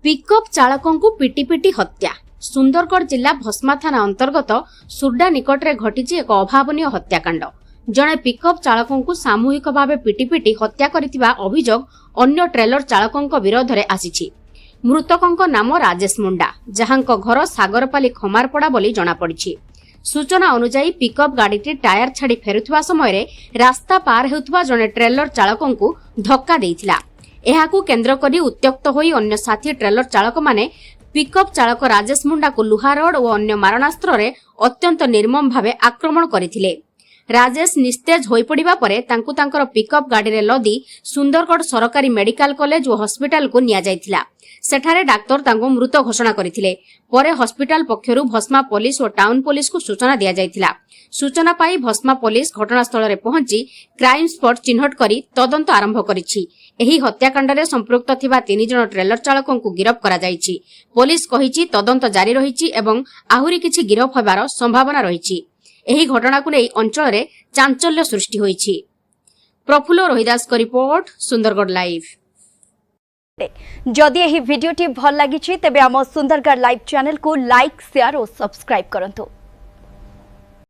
Pickup चालकों को पिटी पिटी हत्या। सुंदरगढ़ जिला भस्मा थाना अंतर्गत सुर्डा निकटरे घटी एक अभावनीय हत्याकांड। जड़े पिकअप चालकों को सामूहिक भाव पिटी पिटी हत्या करथिबा अभियोग अन्य ट्रेलर चालकों विरोध में आसी। मृतकों नाम राजेश मुंडा, जहां घर सागरपाली खमारपड़ा बोली जनापड़ी। सूचना अनुसार पिकअप गाड़ी टायर छाड़ी फेरुवा समय रास्ता पार हेउथबा जड़े ट्रेलर चालकों को धक्का देइथिला। एहाकू केन्द्र करी उत्त्यक्त होई अन्य साथी ट्रेलर चालक माने पिकअप चालक राजेश मुंडा को लुहा रड और अन्य मारणास्त्र रे अत्यंत निर्मम भावे आक्रमण करथिले। राजेश निस्तेज होई पड़िबा परे तांकू तांकर पिकअप गाड़ी रे लदी सुंदरगढ़ सरकारी मेडिकल कॉलेज और हॉस्पिटल को निया जायथिला। सेठारे डाक्टर तांको मृत घोषणा करथिले। परे हॉस्पिटल पक्षरु भस्मा पुलिस और टाउन पुलिस को सूचना दिया जायथिला। सूचना पाई भस्मा पुलिस घटनास्थल रे पहुंची क्राइम स्पॉट चिन्हट करी तदंत आरंभ करिछि। एही हत्याकांड रे संपृक्त थिबा 3 जण ट्रेलर चालकों को गिरफ करा जायछि। पुलिस कहिछि तदंत जारी रहिछि एवं आहुरी किछि गिरफ होबार संभावना रहिछि। एही घटना को नै अंचल रे चांचल्य सृष्टि होइछि। प्रफुल्ल रोहिदास को रिपोर्ट, सुंदरगढ़ लाइव। जदि यही वीडियो भल लगी तेबे आम सुंदरगढ़ लाइव चैनल को लाइक, शेयर और सब्सक्राइब करंतु।